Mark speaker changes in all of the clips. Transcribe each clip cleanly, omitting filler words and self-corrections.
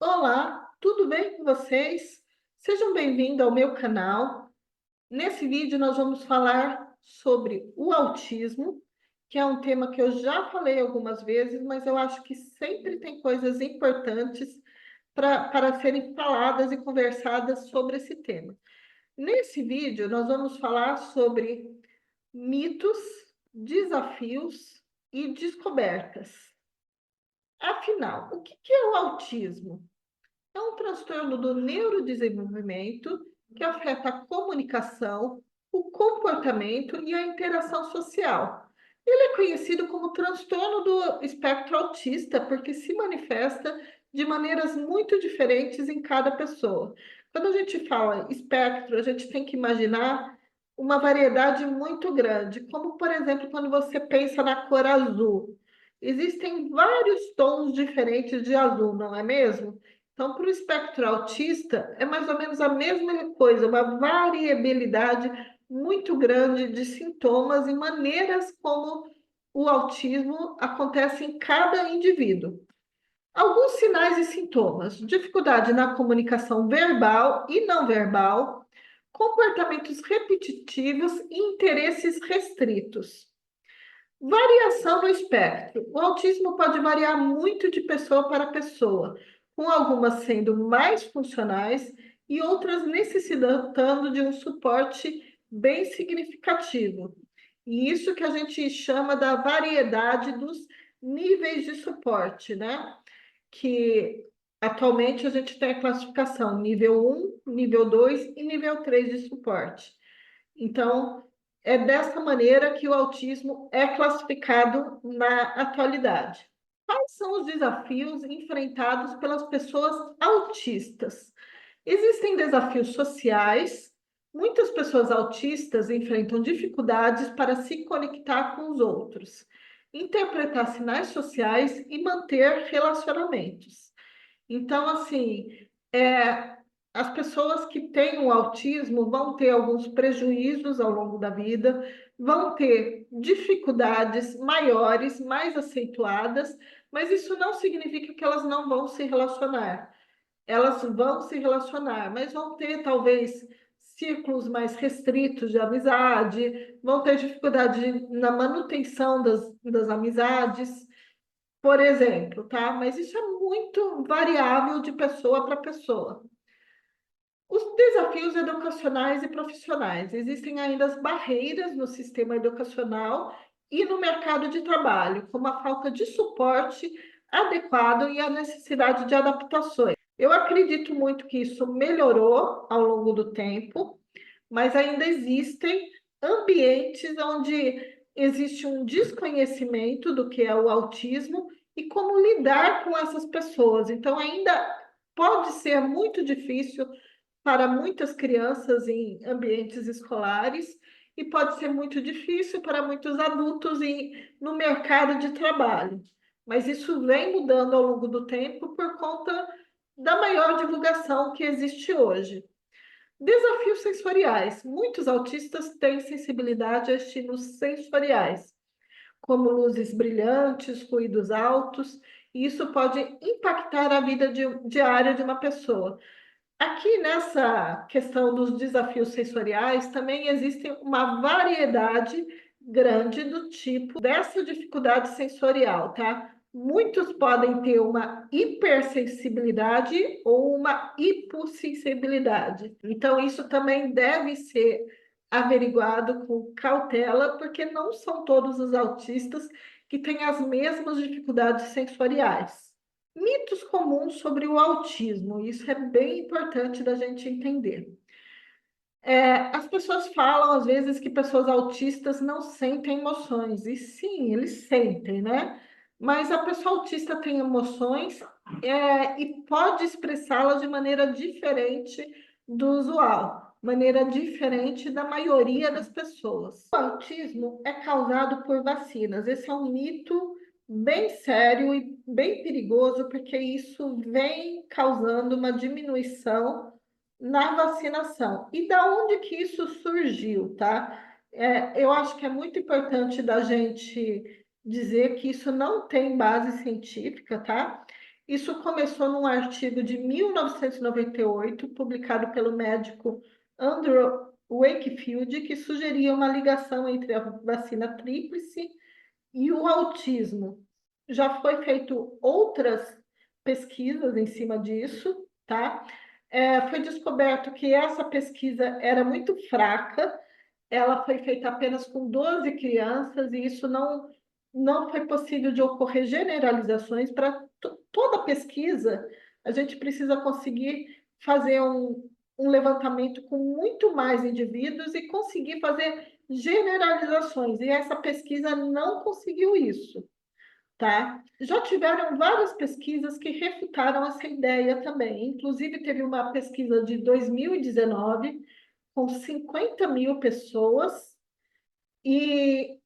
Speaker 1: Olá, tudo bem com vocês? Sejam bem-vindos ao meu canal. Nesse vídeo nós vamos falar sobre o autismo, que é um tema que eu já falei algumas vezes, mas eu acho que sempre tem coisas importantes para serem faladas e conversadas sobre esse tema. Nesse vídeo nós vamos falar sobre mitos, desafios e descobertas. Afinal, o que é o autismo? É um transtorno do neurodesenvolvimento que afeta a comunicação, o comportamento e a interação social. Ele é conhecido como transtorno do espectro autista porque se manifesta de maneiras muito diferentes em cada pessoa. Quando a gente fala espectro, a gente tem que imaginar uma variedade muito grande, como, por exemplo, quando você pensa na cor azul. Existem vários tons diferentes de azul, não é mesmo? Então, para o espectro autista, é mais ou menos a mesma coisa, uma variabilidade muito grande de sintomas e maneiras como o autismo acontece em cada indivíduo. Alguns sinais e sintomas: dificuldade na comunicação verbal e não verbal, comportamentos repetitivos e interesses restritos. Variação no espectro. O autismo pode variar muito de pessoa para pessoa, com algumas sendo mais funcionais e outras necessitando de um suporte bem significativo. E isso que a gente chama da variedade dos níveis de suporte, né? Que atualmente a gente tem a classificação nível um, nível 2 e nível 3 de suporte. Então, é dessa maneira que o autismo é classificado na atualidade. Quais são os desafios enfrentados pelas pessoas autistas? Existem desafios sociais. Muitas pessoas autistas enfrentam dificuldades para se conectar com os outros, interpretar sinais sociais e manter relacionamentos. Então, assim, as pessoas que têm o autismo vão ter alguns prejuízos ao longo da vida, vão ter dificuldades maiores, mais acentuadas, mas isso não significa que elas não vão se relacionar. Elas vão se relacionar, mas vão ter talvez círculos mais restritos de amizade, vão ter dificuldade na manutenção das amizades, por exemplo, tá? Mas isso é muito variável de pessoa para pessoa. Os desafios educacionais e profissionais. Existem ainda as barreiras no sistema educacional e no mercado de trabalho, como a falta de suporte adequado e a necessidade de adaptações. Eu acredito muito que isso melhorou ao longo do tempo, mas ainda existem ambientes onde existe um desconhecimento do que é o autismo e como lidar com essas pessoas. Então, ainda pode ser muito difícil para muitas crianças em ambientes escolares e pode ser muito difícil para muitos adultos no mercado de trabalho. Mas isso vem mudando ao longo do tempo por conta da maior divulgação que existe hoje. Desafios sensoriais. Muitos autistas têm sensibilidade a estímulos sensoriais, como luzes brilhantes, ruídos altos, e isso pode impactar a vida diária de uma pessoa. Aqui nessa questão dos desafios sensoriais, também existe uma variedade grande do tipo dessa dificuldade sensorial, tá? Muitos podem ter uma hipersensibilidade ou uma hipossensibilidade. Então, isso também deve ser averiguado com cautela, porque não são todos os autistas que têm as mesmas dificuldades sensoriais. Mitos comuns sobre o autismo, isso é bem importante da gente entender. As pessoas falam, às vezes, que pessoas autistas não sentem emoções, e sim, eles sentem, né? Mas a pessoa autista tem emoções, e pode expressá-las de maneira diferente do usual, maneira diferente da maioria das pessoas. O autismo é causado por vacinas, esse é um mito bem sério e bem perigoso, porque isso vem causando uma diminuição na vacinação. E da onde que isso surgiu, tá? Eu acho que é muito importante da gente dizer que isso não tem base científica, tá? Isso começou num artigo de 1998, publicado pelo médico Andrew Wakefield, que sugeria uma ligação entre a vacina tríplice e o autismo. Já foi feito outras pesquisas em cima disso, tá? Foi descoberto que essa pesquisa era muito fraca, ela foi feita apenas com 12 crianças e isso não foi possível de ocorrer generalizações para toda pesquisa. A gente precisa conseguir fazer um levantamento com muito mais indivíduos e conseguir fazer generalizações. E essa pesquisa não conseguiu isso, tá? Já tiveram várias pesquisas que refutaram essa ideia também. Inclusive, teve uma pesquisa de 2019 com 50 mil pessoas e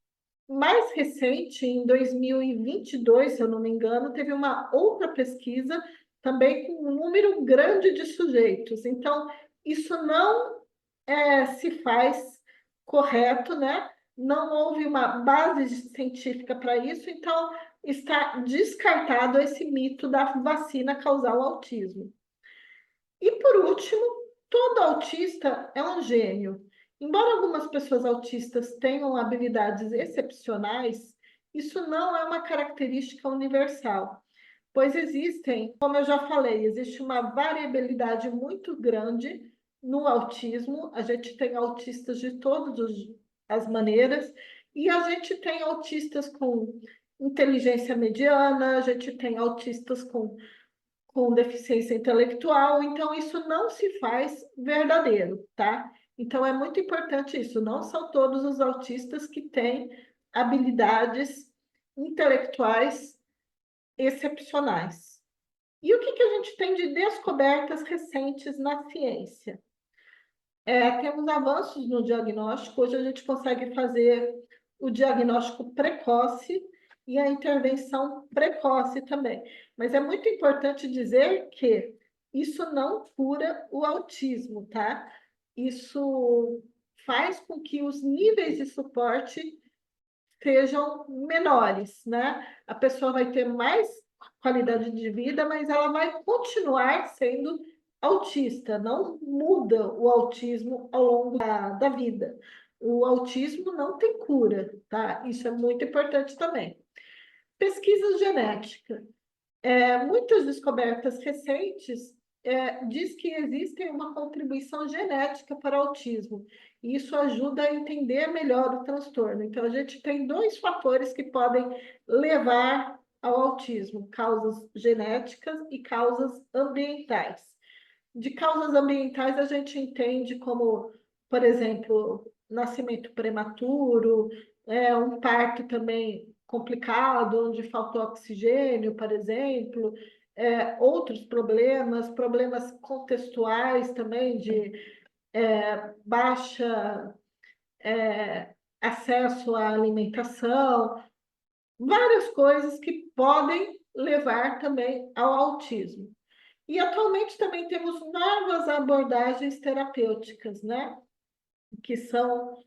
Speaker 1: mais recente, em 2022, se eu não me engano, teve uma outra pesquisa também com um número grande de sujeitos. Então, isso não se faz correto, né? Não houve uma base científica para isso, então está descartado esse mito da vacina causar o autismo. E por último, todo autista é um gênio. Embora algumas pessoas autistas tenham habilidades excepcionais, isso não é uma característica universal, pois existem, como eu já falei, existe uma variabilidade muito grande no autismo. A gente tem autistas de todas as maneiras, e a gente tem autistas com inteligência mediana, a gente tem autistas com deficiência intelectual, então isso não se faz verdadeiro, tá? Então é muito importante isso, não são todos os autistas que têm habilidades intelectuais excepcionais. E o que que a gente tem de descobertas recentes na ciência? Temos avanços no diagnóstico, hoje a gente consegue fazer o diagnóstico precoce e a intervenção precoce também. Mas é muito importante dizer que isso não cura o autismo, tá? Isso faz com que os níveis de suporte sejam menores, né? A pessoa vai ter mais qualidade de vida, mas ela vai continuar sendo autista, não muda o autismo ao longo da vida. O autismo não tem cura, tá? Isso é muito importante também. Pesquisa genética. Muitas descobertas recentes diz que existe uma contribuição genética para o autismo. E isso ajuda a entender melhor o transtorno. Então, a gente tem dois fatores que podem levar ao autismo: causas genéticas e causas ambientais. De causas ambientais, a gente entende como, por exemplo, nascimento prematuro, um parto também complicado, onde faltou oxigênio, por exemplo, outros problemas, problemas contextuais também de baixa acesso à alimentação, várias coisas que podem levar também ao autismo. E atualmente também temos novas abordagens terapêuticas, né? Que são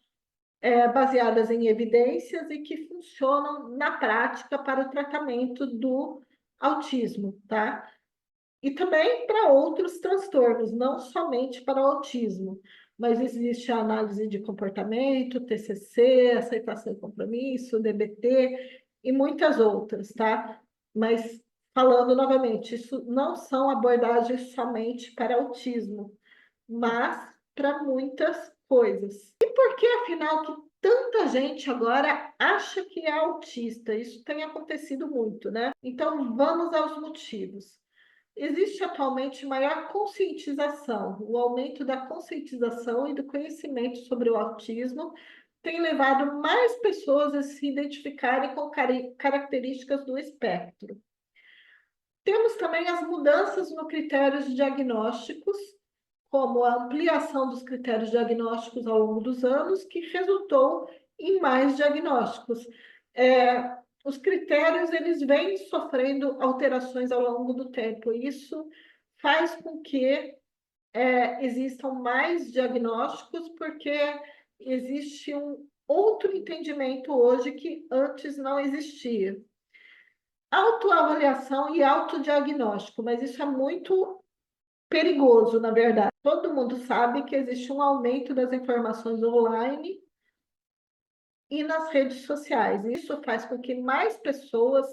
Speaker 1: baseadas em evidências e que funcionam na prática para o tratamento do autismo, tá? E também para outros transtornos, não somente para o autismo, mas existe a análise de comportamento, TCC, aceitação e compromisso, DBT e muitas outras, tá? Mas falando novamente, isso não são abordagens somente para autismo, mas para muitas coisas. E por que, afinal, que tanta gente agora acha que é autista? Isso tem acontecido muito, né? Então, vamos aos motivos. Existe atualmente maior conscientização. O aumento da conscientização e do conhecimento sobre o autismo tem levado mais pessoas a se identificarem com características do espectro. Temos também as mudanças no critérios diagnósticos, como a ampliação dos critérios diagnósticos ao longo dos anos, que resultou em mais diagnósticos. Os critérios eles vêm sofrendo alterações ao longo do tempo. Isso faz com que existam mais diagnósticos, porque existe um outro entendimento hoje que antes não existia. autoavaliação e autodiagnóstico, mas isso é muito perigoso, na verdade. Todo mundo sabe que existe um aumento das informações online e nas redes sociais. Isso faz com que mais pessoas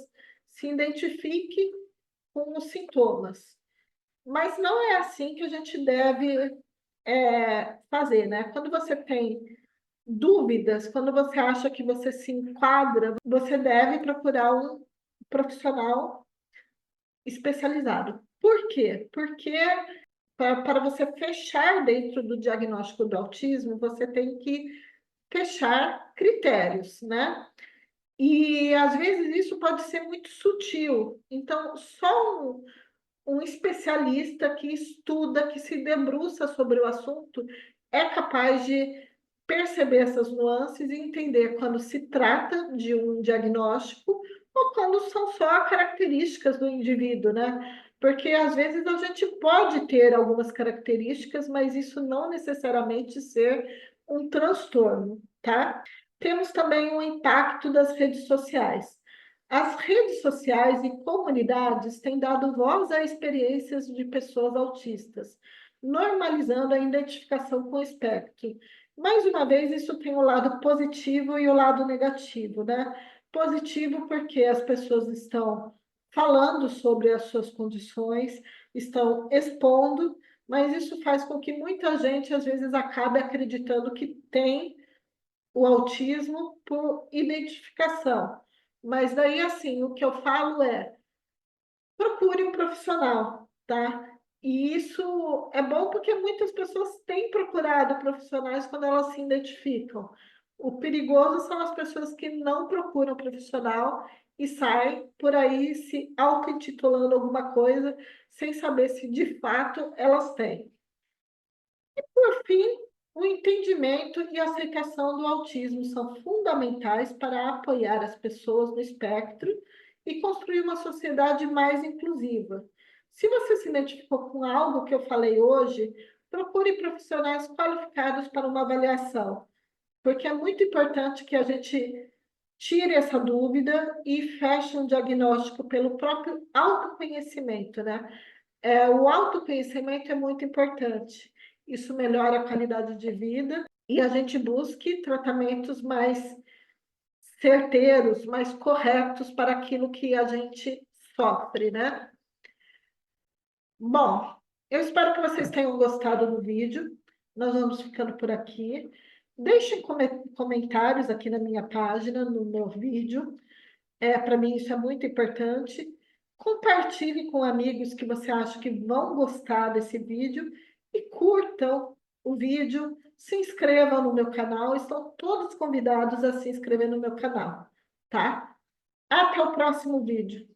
Speaker 1: se identifiquem com os sintomas. Mas não é assim que a gente deve fazer, né? Quando você tem dúvidas, quando você acha que você se enquadra, você deve procurar um profissional especializado. Por quê? Porque para você fechar dentro do diagnóstico do autismo, você tem que fechar critérios, né? E às vezes isso pode ser muito sutil. Então, só um especialista que estuda, que se debruça sobre o assunto, é capaz de perceber essas nuances e entender quando se trata de um diagnóstico ou quando são só características do indivíduo, né? Porque às vezes a gente pode ter algumas características, mas isso não necessariamente ser um transtorno, tá? Temos também o impacto das redes sociais. As redes sociais e comunidades têm dado voz a experiências de pessoas autistas, normalizando a identificação com o espectro. Mais uma vez, isso tem o lado positivo e o lado negativo, né? Positivo porque as pessoas estão falando sobre as suas condições, estão expondo, mas isso faz com que muita gente, às vezes, acabe acreditando que tem o autismo por identificação. Mas daí, assim, o que eu falo é, procure um profissional, tá? E isso é bom porque muitas pessoas têm procurado profissionais quando elas se identificam. O perigoso são as pessoas que não procuram profissional e saem por aí se auto-intitulando alguma coisa sem saber se de fato elas têm. Por fim, o entendimento e a aceitação do autismo são fundamentais para apoiar as pessoas no espectro e construir uma sociedade mais inclusiva. Se você se identificou com algo que eu falei hoje, procure profissionais qualificados para uma avaliação, porque é muito importante que a gente tire essa dúvida e feche um diagnóstico pelo próprio autoconhecimento, né? O autoconhecimento é muito importante. Isso melhora a qualidade de vida e a gente busque tratamentos mais certeiros, mais corretos para aquilo que a gente sofre, né? Bom, eu espero que vocês tenham gostado do vídeo. Nós vamos ficando por aqui. Deixem comentários aqui na minha página, no meu vídeo. Para mim isso é muito importante. Compartilhe com amigos que você acha que vão gostar desse vídeo e curtam o vídeo, se inscrevam no meu canal, estão todos convidados a se inscrever no meu canal, tá? Até o próximo vídeo.